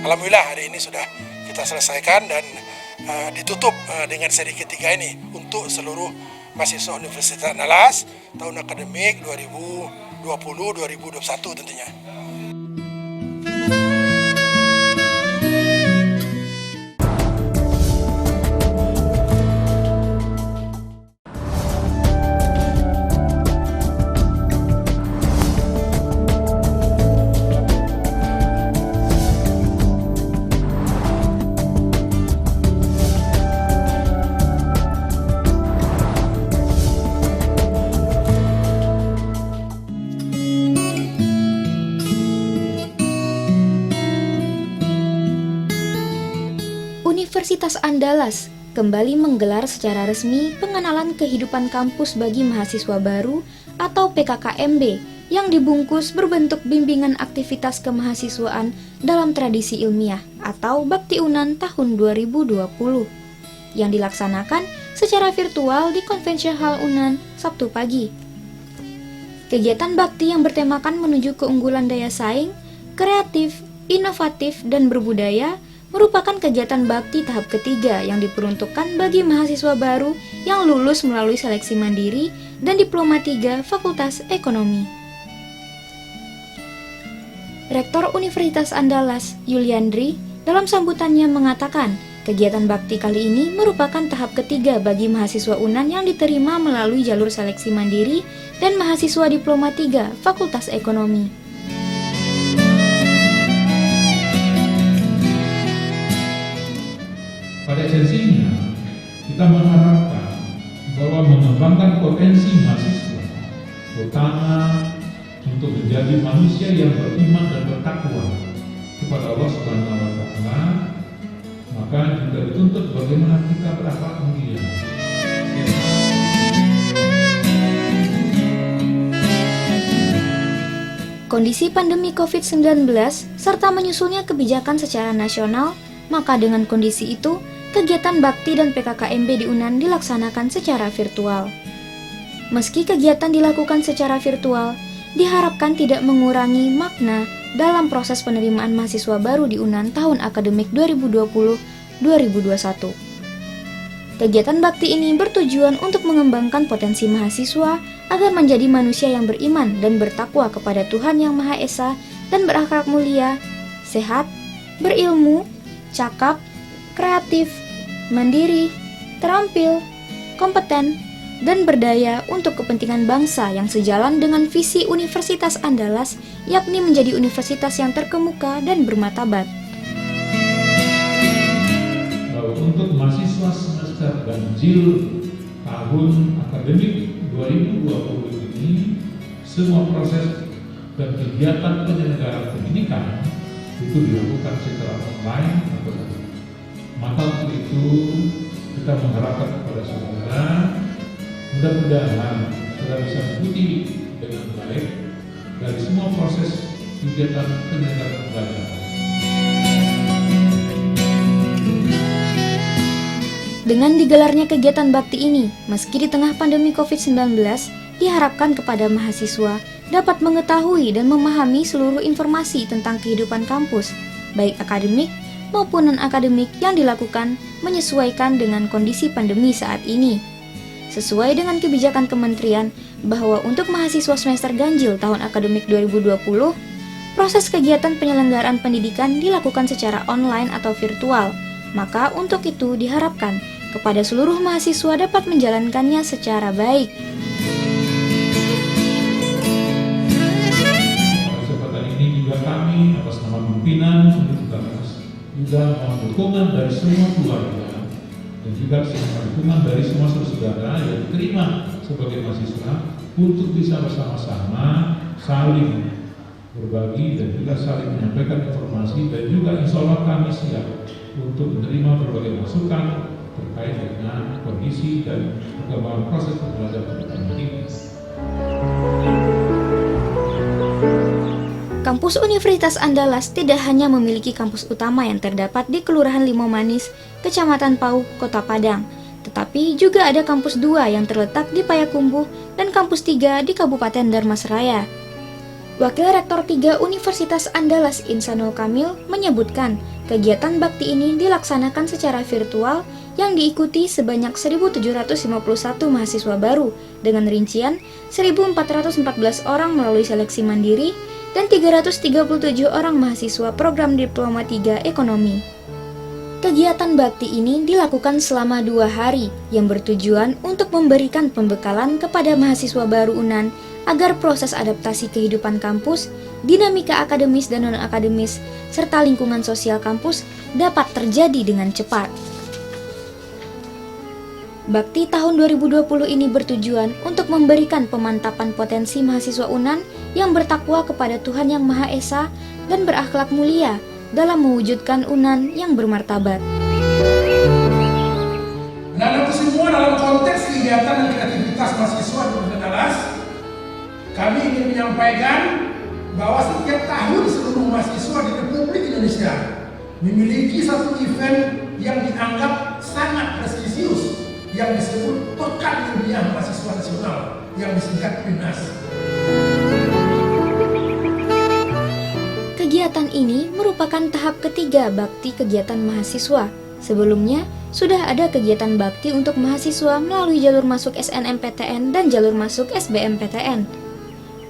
Alhamdulillah hari ini sudah kita selesaikan dan ditutup dengan seri ketiga ini untuk seluruh mahasiswa Universitas Andalas tahun akademik 2020-2021 tentunya. Universitas Andalas kembali menggelar secara resmi pengenalan kehidupan kampus bagi mahasiswa baru atau PKKMB yang dibungkus berbentuk bimbingan aktivitas kemahasiswaan dalam tradisi ilmiah atau Bakti Unan tahun 2020 yang dilaksanakan secara virtual di Convention Hall Unan Sabtu pagi. Kegiatan bakti yang bertemakan menuju keunggulan daya saing, kreatif, inovatif, dan berbudaya merupakan kegiatan bakti tahap ketiga yang diperuntukkan bagi mahasiswa baru yang lulus melalui seleksi mandiri dan Diploma 3 Fakultas Ekonomi. Rektor Universitas Andalas, Yuliandri, dalam sambutannya mengatakan, kegiatan bakti kali ini merupakan tahap ketiga bagi mahasiswa UNAN yang diterima melalui jalur seleksi mandiri dan mahasiswa Diploma 3 Fakultas Ekonomi. Pada esensinya, kita mengharapkan bahwa mengembangkan potensi mahasiswa, terutama untuk menjadi manusia yang beriman dan bertakwa kepada Allah Subhanahu wa Ta'ala, maka juga dituntut bagaimana kita berakhlak mulia. Kondisi pandemi COVID-19 serta menyusulnya kebijakan secara nasional, maka dengan kondisi itu, kegiatan bakti dan PKKMB di UNAN dilaksanakan secara virtual. Meski kegiatan dilakukan secara virtual, diharapkan tidak mengurangi makna dalam proses penerimaan mahasiswa baru di UNAN tahun akademik 2020-2021. Kegiatan bakti ini bertujuan untuk mengembangkan potensi mahasiswa agar menjadi manusia yang beriman dan bertakwa kepada Tuhan Yang Maha Esa dan berakhlak mulia, sehat, berilmu, cakap, kreatif, mandiri, terampil, kompeten, dan berdaya untuk kepentingan bangsa yang sejalan dengan visi Universitas Andalas, yakni menjadi universitas yang terkemuka dan bermartabat. Untuk mahasiswa semester ganjil tahun akademik 2020 ini, semua proses dan kegiatan penyelenggaraan pendidikan itu dilakukan secara online atau daring. Maka untuk itu kita mengharapkan kepada saudara, mudah-mudahan saudara bisa mengikuti dengan baik dari semua proses kegiatan penyelenggaraan pembelajaran. Dengan digelarnya kegiatan bakti ini, meski di tengah pandemi COVID-19, diharapkan kepada mahasiswa dapat mengetahui dan memahami seluruh informasi tentang kehidupan kampus, baik akademik maupun non-akademik yang dilakukan menyesuaikan dengan kondisi pandemi saat ini. Sesuai dengan kebijakan kementerian bahwa untuk mahasiswa semester ganjil tahun akademik 2020, proses kegiatan penyelenggaraan pendidikan dilakukan secara online atau virtual. Maka untuk itu diharapkan kepada seluruh mahasiswa dapat menjalankannya secara baik. Pada kesempatan ini juga kami atas nama pimpinan Universitas juga mohon dukungan dari semua keluarga dan juga dukungan dari semua saudara yang diterima sebagai mahasiswa untuk bisa bersama-sama saling berbagi dan juga saling menyampaikan informasi, dan juga insya Allah kami siap untuk menerima berbagai masukan terkait dengan kondisi dan perkembangan proses pembelajaran ini. Kampus Universitas Andalas tidak hanya memiliki kampus utama yang terdapat di Kelurahan Limau Manis, Kecamatan Pauh, Kota Padang, tetapi juga ada kampus 2 yang terletak di Payakumbuh dan kampus 3 di Kabupaten Dharmasraya. Wakil Rektor 3 Universitas Andalas Insanul Kamil menyebutkan kegiatan bakti ini dilaksanakan secara virtual yang diikuti sebanyak 1.751 mahasiswa baru dengan rincian 1.414 orang melalui seleksi mandiri dan 337 orang mahasiswa program Diploma 3 Ekonomi. Kegiatan bakti ini dilakukan selama 2 hari yang bertujuan untuk memberikan pembekalan kepada mahasiswa baru UNAN agar proses adaptasi kehidupan kampus, dinamika akademis dan non-akademis, serta lingkungan sosial kampus dapat terjadi dengan cepat. Bakti tahun 2020 ini bertujuan untuk memberikan pemantapan potensi mahasiswa UNAN yang bertakwa kepada Tuhan Yang Maha Esa dan berakhlak mulia dalam mewujudkan UNAN yang bermartabat. Nah, itu semua dalam konteks kegiatan dan aktivitas mahasiswa di Andalas, kami ingin menyampaikan bahwa setiap tahun seluruh mahasiswa di Republik Indonesia memiliki satu event yang dianggap sangat prestisius yang disebut Pekan Ilmiah Mahasiswa Nasional yang disingkat PIMNAS. Kegiatan ini merupakan tahap ketiga bakti kegiatan mahasiswa. Sebelumnya, sudah ada kegiatan bakti untuk mahasiswa melalui jalur masuk SNMPTN dan jalur masuk SBMPTN.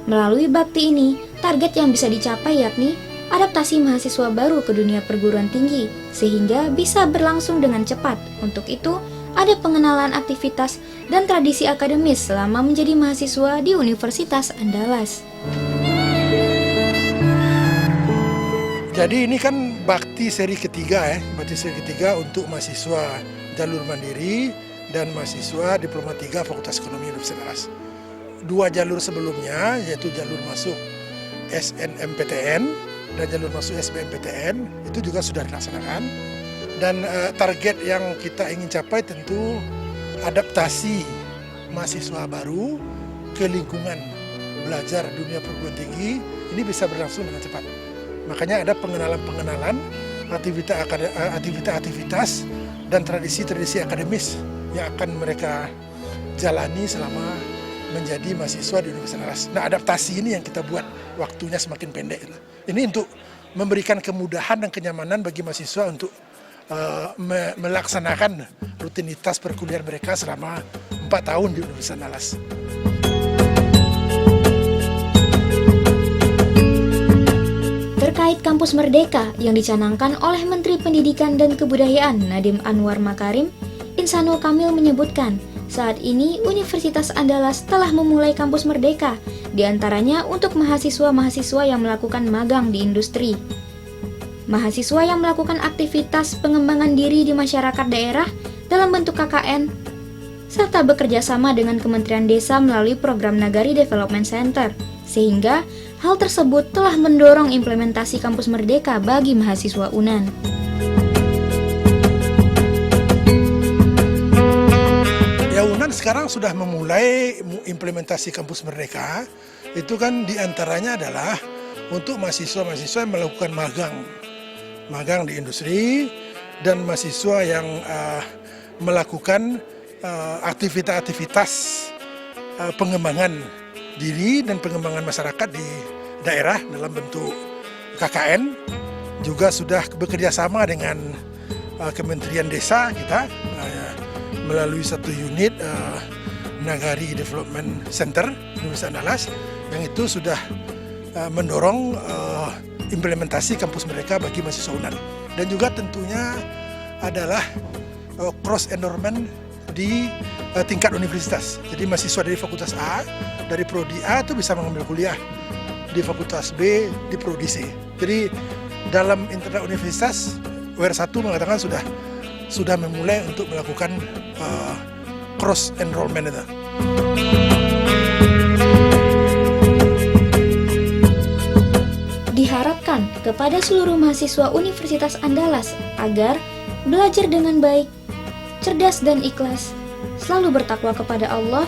Melalui bakti ini, target yang bisa dicapai yakni adaptasi mahasiswa baru ke dunia perguruan tinggi, sehingga bisa berlangsung dengan cepat. Untuk itu, ada pengenalan aktivitas dan tradisi akademis selama menjadi mahasiswa di Universitas Andalas. Jadi ini kan bakti seri ketiga bakti seri ketiga untuk mahasiswa jalur mandiri dan mahasiswa Diploma 3 Fakultas Ekonomi Universitas Andalas. 2 jalur sebelumnya yaitu jalur masuk SNMPTN dan jalur masuk SBMPTN itu juga sudah dilaksanakan. Dan target yang kita ingin capai tentu adaptasi mahasiswa baru ke lingkungan belajar dunia perguruan tinggi ini bisa berlangsung dengan cepat. Makanya ada pengenalan-pengenalan aktivitas dan tradisi-tradisi akademis yang akan mereka jalani selama menjadi mahasiswa di Universitas Andalas. Nah, adaptasi ini yang kita buat waktunya semakin pendek. Ini untuk memberikan kemudahan dan kenyamanan bagi mahasiswa untuk melaksanakan rutinitas perkuliahan mereka selama 4 tahun di Universitas Andalas. Terkait Kampus Merdeka yang dicanangkan oleh Menteri Pendidikan dan Kebudayaan Nadiem Anwar Makarim, Insanul Kamil menyebutkan saat ini Universitas Andalas telah memulai Kampus Merdeka, diantaranya untuk mahasiswa-mahasiswa yang melakukan magang di industri. Mahasiswa yang melakukan aktivitas pengembangan diri di masyarakat daerah dalam bentuk KKN, serta bekerja sama dengan Kementerian Desa melalui program Nagari Development Center, sehingga hal tersebut telah mendorong implementasi Kampus Merdeka bagi mahasiswa UNAN. Ya, UNAN sekarang sudah memulai implementasi Kampus Merdeka. Itu kan diantaranya adalah untuk mahasiswa-mahasiswa yang melakukan magang di industri dan mahasiswa yang melakukan aktivitas-aktivitas pengembangan diri dan pengembangan masyarakat di daerah dalam bentuk KKN. Juga sudah bekerja sama dengan Kementerian Desa kita melalui satu unit Nagari Development Center Universitas Andalas yang itu sudah mendorong implementasi kampus mereka bagi mahasiswa UNAN. Dan juga tentunya adalah cross enrollment di tingkat universitas. Jadi mahasiswa dari Fakultas A, dari Prodi A itu bisa mengambil kuliah di Fakultas B, di Prodi C. Jadi dalam internal universitas UR1 mengatakan sudah memulai untuk melakukan cross enrollment itu. Diharapkan kepada seluruh mahasiswa Universitas Andalas agar belajar dengan baik, cerdas dan ikhlas, selalu bertakwa kepada Allah,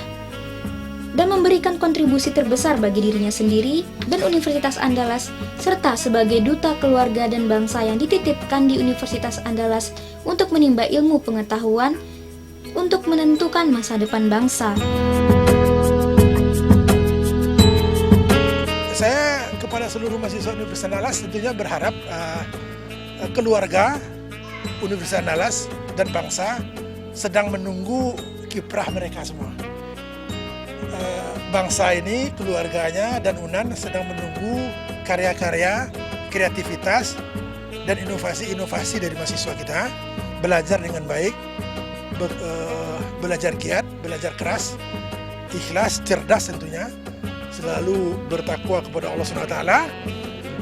dan memberikan kontribusi terbesar bagi dirinya sendiri dan Universitas Andalas, serta sebagai duta keluarga dan bangsa yang dititipkan di Universitas Andalas untuk menimba ilmu pengetahuan untuk menentukan masa depan bangsa. Saya kepada seluruh mahasiswa Universitas Andalas tentunya berharap keluarga Universitas Andalas dan bangsa sedang menunggu kiprah mereka semua. Bangsa ini, keluarganya dan UNAN sedang menunggu karya-karya, kreativitas, dan inovasi-inovasi dari mahasiswa kita. Belajar dengan baik, belajar giat, belajar keras, ikhlas, cerdas tentunya, selalu bertakwa kepada Allah SWT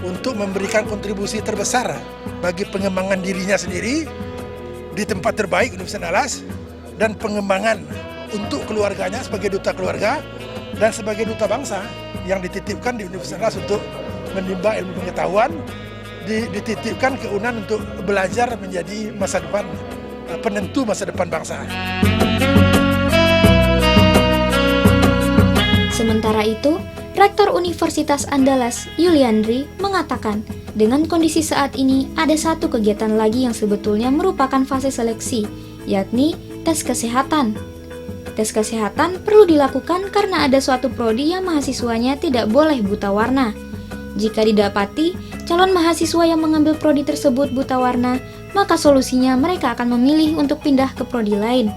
untuk memberikan kontribusi terbesar bagi pengembangan dirinya sendiri di tempat terbaik Universitas Andalas dan pengembangan untuk keluarganya sebagai duta keluarga dan sebagai duta bangsa yang dititipkan di Universitas Andalas untuk menimba ilmu pengetahuan, dititipkan ke UNAN untuk belajar menjadi masa depan, penentu masa depan bangsa. Sementara itu, Rektor Universitas Andalas, Yuliandri, mengatakan dengan kondisi saat ini ada satu kegiatan lagi yang sebetulnya merupakan fase seleksi, yakni tes kesehatan. Tes kesehatan perlu dilakukan karena ada suatu prodi yang mahasiswanya tidak boleh buta warna. Jika didapati calon mahasiswa yang mengambil prodi tersebut buta warna, maka solusinya mereka akan memilih untuk pindah ke prodi lain.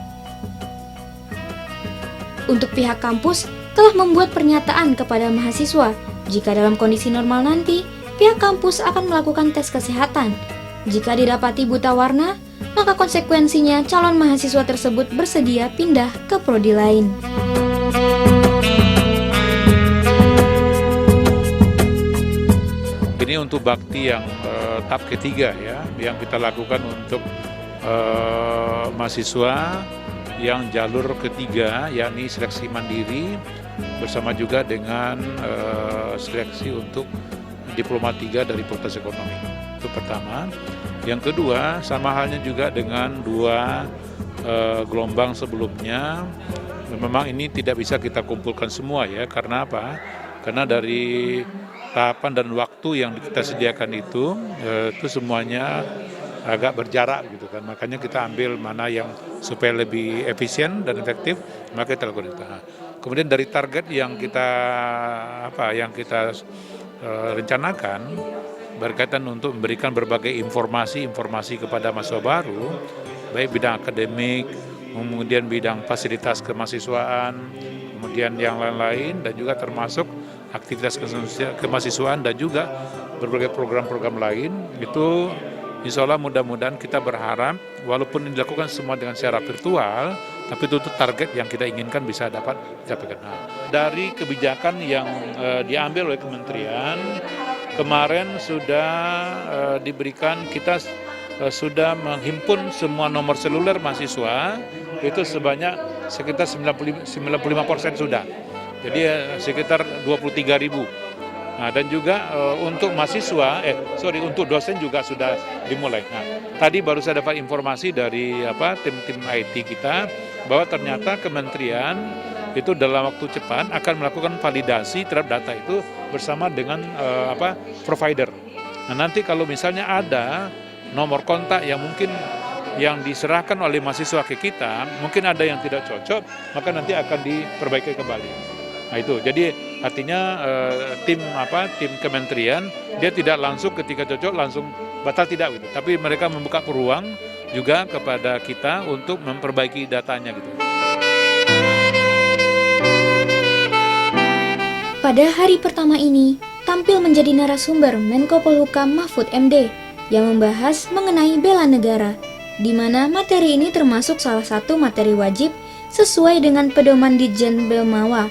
Untuk pihak kampus telah membuat pernyataan kepada mahasiswa, jika dalam kondisi normal nanti, pihak kampus akan melakukan tes kesehatan. Jika didapati buta warna, maka konsekuensinya calon mahasiswa tersebut bersedia pindah ke prodi lain. Ini untuk bakti yang tahap ketiga ya, yang kita lakukan untuk mahasiswa yang jalur ketiga, yakni seleksi mandiri bersama juga dengan seleksi untuk diploma 3 dari Fakultas Ekonomi. Itu pertama. Yang kedua, sama halnya juga dengan dua gelombang sebelumnya. Memang ini tidak bisa kita kumpulkan semua ya, karena apa? Karena dari tahapan dan waktu yang kita sediakan itu semuanya agak berjarak gitu kan. Makanya kita ambil mana yang supaya lebih efisien dan efektif, maka kita lakukan itu. Kemudian dari target yang kita rencanakan berkaitan untuk memberikan berbagai informasi kepada mahasiswa baru, baik bidang akademik, kemudian bidang fasilitas kemahasiswaan, kemudian yang lain-lain, dan juga termasuk aktivitas kemahasiswaan dan juga berbagai program-program lain. Itu insya Allah mudah-mudahan kita berharap walaupun dilakukan semua dengan secara virtual, tapi itu target yang kita inginkan bisa dapat dicapai. Dari kebijakan yang diambil oleh kementerian, kemarin sudah diberikan, kita sudah menghimpun semua nomor seluler mahasiswa, itu sebanyak sekitar 95% sudah. Jadi sekitar 23.000. Nah, dan juga untuk mahasiswa, untuk dosen juga sudah dimulai. Nah, tadi baru saya dapat informasi dari tim-tim IT kita bahwa ternyata kementerian itu dalam waktu cepat akan melakukan validasi terhadap data itu bersama dengan provider. Nah, nanti kalau misalnya ada nomor kontak yang mungkin yang diserahkan oleh mahasiswa ke kita, mungkin ada yang tidak cocok, maka nanti akan diperbaiki kembali. Nah itu, jadi artinya tim kementerian dia tidak langsung ketika cocok langsung batal, tidak gitu. Tapi mereka membuka peluang juga kepada kita untuk memperbaiki datanya gitu. Pada hari pertama ini, tampil menjadi narasumber Menko Polhukam Mahfud MD yang membahas mengenai bela negara, di mana materi ini termasuk salah satu materi wajib sesuai dengan pedoman Ditjen Belmawa.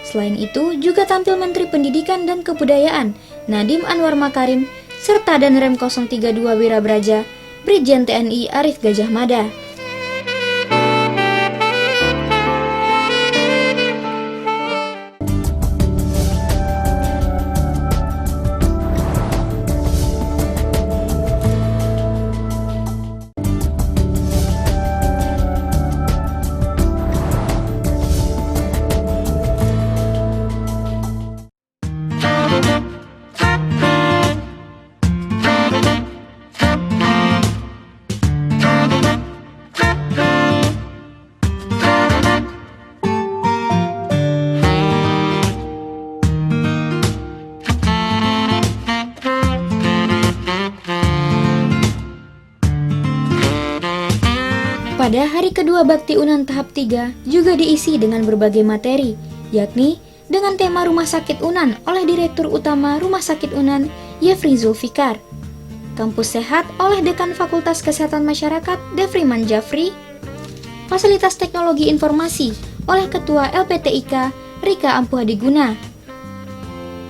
Selain itu, juga tampil Menteri Pendidikan dan Kebudayaan Nadiem Anwar Makarim serta Danrem 032 Wirabraja Brigjen TNI Arief Gajah Mada. Pada hari kedua Bakti Unan tahap 3 juga diisi dengan berbagai materi, yakni dengan tema Rumah Sakit Unan oleh Direktur Utama Rumah Sakit Unan, Yefri Zulfikar. Kampus Sehat oleh Dekan Fakultas Kesehatan Masyarakat, Devriman Jafri. Fasilitas Teknologi Informasi oleh Ketua LPTIK, Rika Ampuhadiguna.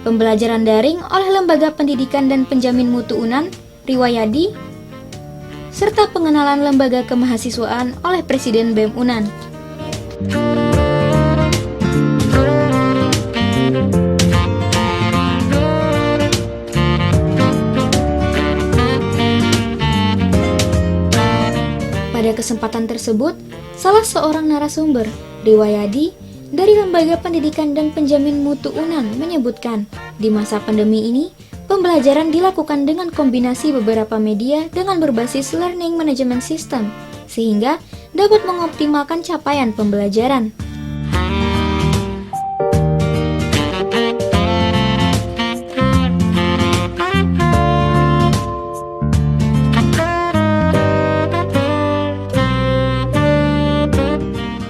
Pembelajaran daring oleh Lembaga Pendidikan dan Penjamin Mutu Unan, Riwayadi, serta pengenalan lembaga kemahasiswaan oleh Presiden BEM Unan. Pada kesempatan tersebut, salah seorang narasumber, Riwayadi, dari Lembaga Pendidikan dan Penjamin Mutu Unan menyebutkan, di masa pandemi ini, pembelajaran dilakukan dengan kombinasi beberapa media dengan berbasis Learning Management System, sehingga dapat mengoptimalkan capaian pembelajaran.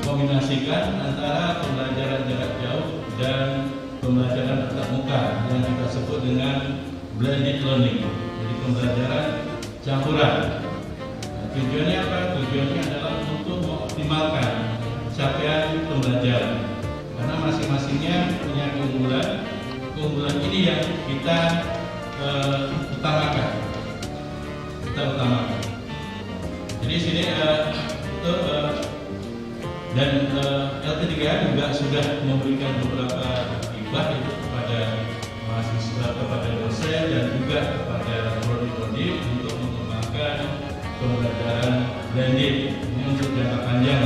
Kombinasikan antara pembelajaran jarak jauh dan pembelajaran tatap muka yang kita sebut dengan blended learning, jadi pembelajaran campuran. Tujuannya apa? Tujuannya adalah untuk mengoptimalkan capaian pembelajaran, karena masing-masingnya punya keunggulan. Keunggulan ini yang kita utamakan. Jadi sini dan LT3 juga sudah memberikan beberapa hibah itu kepada mahasiswa, kepada dosen dan juga kepada prodi-prodi untuk mengembangkan pembelajaran blended ini untuk jangka panjang.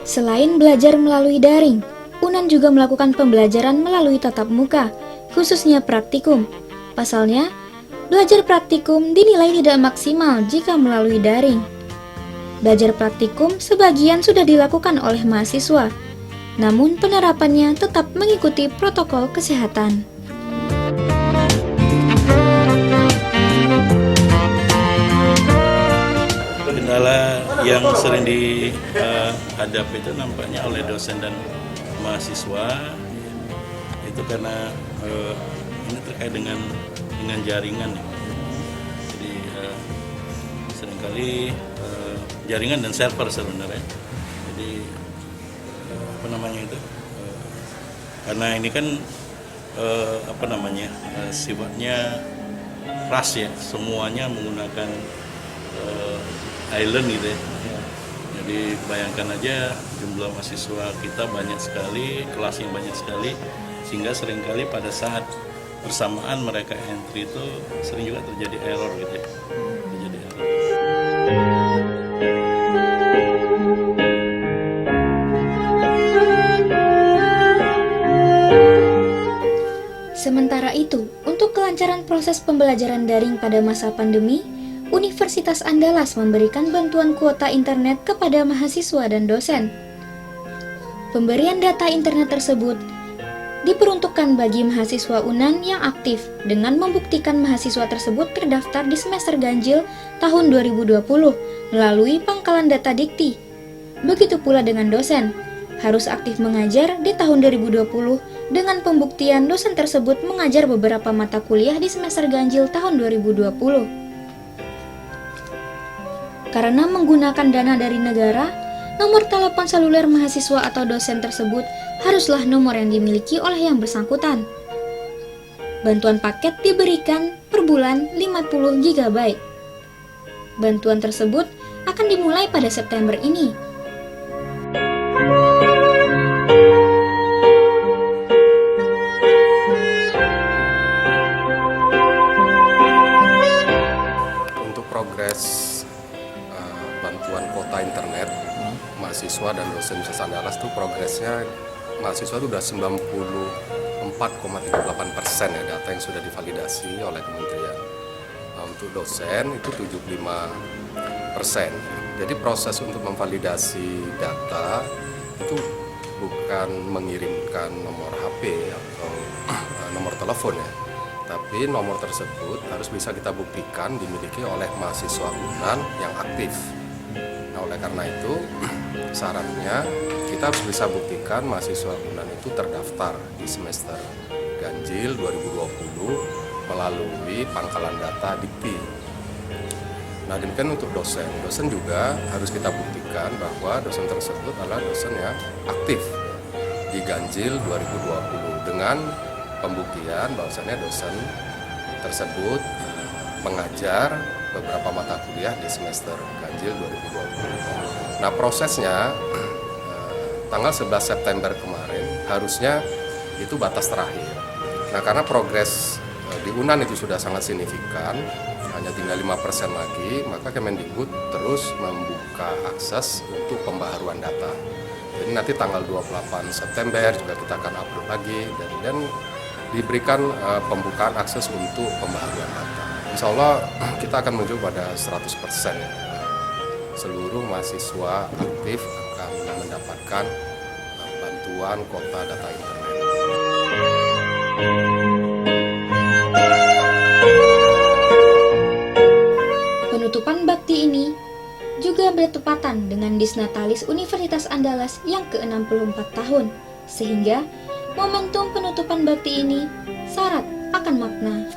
Selain belajar melalui daring, Unan juga melakukan pembelajaran melalui tatap muka, khususnya praktikum. Pasalnya, belajar praktikum dinilai tidak maksimal jika melalui daring. Belajar praktikum sebagian sudah dilakukan oleh mahasiswa, namun penerapannya tetap mengikuti protokol kesehatan. Kendala yang sering dihadapi itu nampaknya oleh dosen dan mahasiswa itu karena ini terkait dengan jaringan. Jadi seringkali jaringan dan server sebenarnya. Jadi karena ini kan sifatnya ras ya, semuanya menggunakan island gitu ya. Jadi bayangkan aja jumlah mahasiswa kita banyak sekali, kelasnya banyak sekali, sehingga seringkali pada saat bersamaan mereka entry itu sering juga terjadi error gitu ya. Sementara itu, untuk kelancaran proses pembelajaran daring pada masa pandemi, Universitas Andalas memberikan bantuan kuota internet kepada mahasiswa dan dosen. Pemberian data internet tersebut diperuntukkan bagi mahasiswa Unan yang aktif dengan membuktikan mahasiswa tersebut terdaftar di semester ganjil tahun 2020 melalui pangkalan data Dikti. Begitu pula dengan dosen, harus aktif mengajar di tahun 2020 dengan pembuktian dosen tersebut mengajar beberapa mata kuliah di semester ganjil tahun 2020. Karena menggunakan dana dari negara, nomor telepon seluler mahasiswa atau dosen tersebut haruslah nomor yang dimiliki oleh yang bersangkutan. Bantuan paket diberikan per bulan 50 GB. Bantuan tersebut akan dimulai pada September ini. Untuk progres bantuan kuota internet mahasiswa dan dosen Universitas Andalas itu progresnya mahasiswa itu sudah 94,38% ya data yang sudah divalidasi oleh kementerian. Untuk dosen itu 75%. Jadi proses untuk memvalidasi data itu bukan mengirimkan nomor HP atau nomor telepon ya, tapi nomor tersebut harus bisa kita buktikan dimiliki oleh mahasiswa UNAN yang aktif. Nah, oleh karena itu syaratnya kita harus bisa buktikan mahasiswa UNAN itu terdaftar di semester ganjil 2020 melalui pangkalan data Dikti. Nah, demikian untuk dosen. Dosen juga harus kita buktikan bahwa dosen tersebut adalah dosen yang aktif di ganjil 2020 dengan pembuktian bahwasannya dosen tersebut mengajar beberapa mata kuliah di semester ganjil 2020. Nah, prosesnya tanggal 11 September kemarin harusnya itu batas terakhir. Nah, karena progres di UNAN itu sudah sangat signifikan, hanya tinggal 5% lagi, maka Kemendikbud terus membuka akses untuk pembaharuan data. Jadi nanti tanggal 28 September juga kita akan upload lagi dan diberikan pembukaan akses untuk pembaharuan data. Insya Allah kita akan menuju pada 100% seluruh mahasiswa aktif akan mendapatkan bantuan kuota data internet. Penutupan bakti ini juga bertepatan dengan Disnatalis Universitas Andalas yang ke-64 tahun, sehingga momentum penutupan bakti ini syarat akan makna.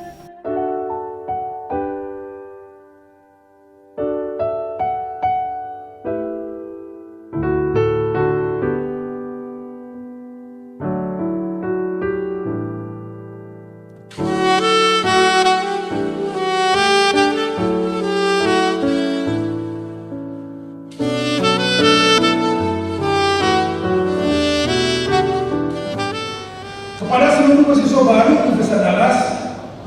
Kepada seluruh mahasiswa baru Universitas Andalas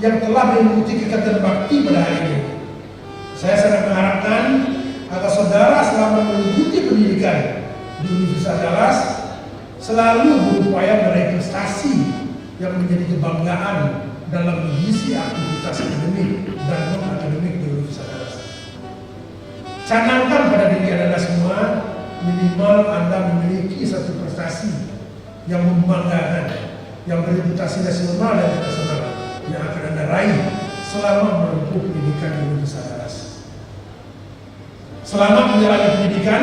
yang telah mengikuti kegiatan bakti pada hari ini, saya sangat mengharapkan agar saudara selama mengikuti pendidikan di Universitas Andalas selalu berupaya meraih prestasi yang menjadi kebanggaan dalam mengisi aktivitas akademik dan non-akademik di Universitas Andalas. Canangkan pada diri Anda semua, minimal Anda memiliki satu prestasi yang membanggakan, yang berreputasi nasional dan internasional yang akan Anda raih selama menempuh pendidikan di Universitas Andalas. Selamat menjalani pendidikan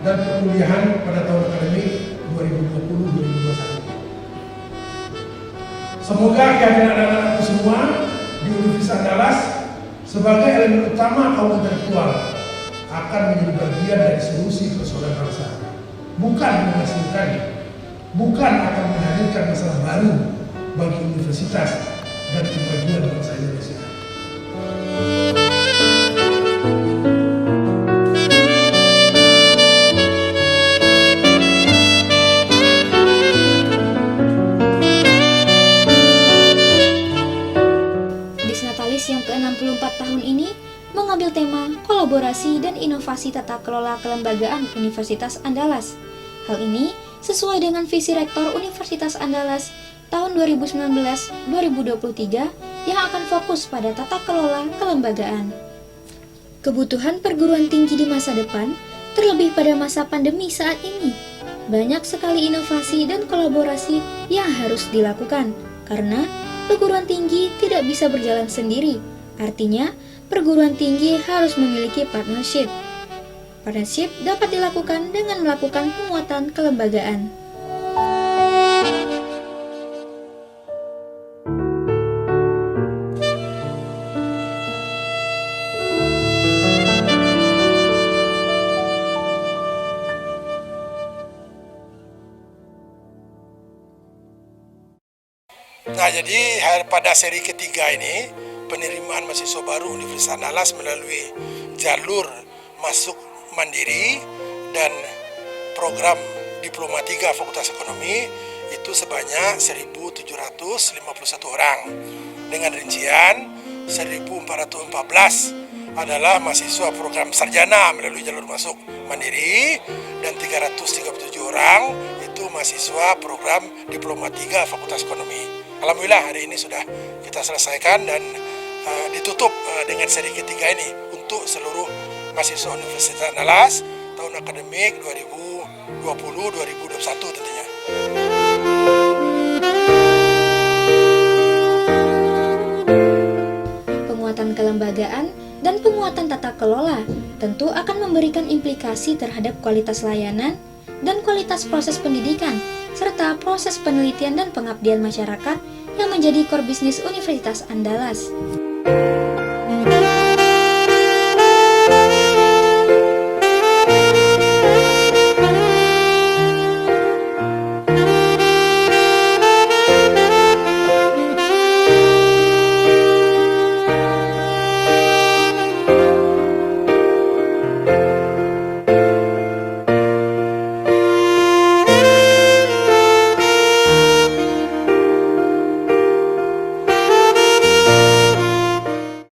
dan perkuliahan pada tahun akademik 2020-2021. Semoga kehadiran anak-anakku semua di Universitas Andalas sebagai elemen utama kaum intelektual akan menjadi bagian dari solusi persoalan bangsa, bukan menghasilkan, bukan akan menghadirkan masalah baru bagi universitas dan kemajuan bangsa Indonesia. Disnatalis yang ke-64 tahun ini mengambil tema kolaborasi dan inovasi tata kelola kelembagaan Universitas Andalas. Hal ini sesuai dengan visi Rektor Universitas Andalas tahun 2019-2023 yang akan fokus pada tata kelola kelembagaan. Kebutuhan perguruan tinggi di masa depan, terlebih pada masa pandemi saat ini, banyak sekali inovasi dan kolaborasi yang harus dilakukan, karena perguruan tinggi tidak bisa berjalan sendiri. Artinya, perguruan tinggi harus memiliki partnership. Partnership dapat dilakukan dengan melakukan penguatan kelembagaan. Nah, jadi pada seri ketiga ini penerimaan mahasiswa baru Universitas Andalas melalui jalur masuk mandiri dan program Diploma 3 Fakultas Ekonomi itu sebanyak 1.751 orang, dengan rincian 1.414 adalah mahasiswa program sarjana melalui jalur masuk mandiri dan 337 orang itu mahasiswa program Diploma 3 Fakultas Ekonomi. Alhamdulillah hari ini sudah kita selesaikan dan ditutup dengan seri ketiga ini untuk seluruh mahasiswa Universitas Andalas tahun akademik 2020-2021 tentunya. Penguatan kelembagaan dan penguatan tata kelola tentu akan memberikan implikasi terhadap kualitas layanan dan kualitas proses pendidikan, serta proses penelitian dan pengabdian masyarakat yang menjadi core bisnis Universitas Andalas.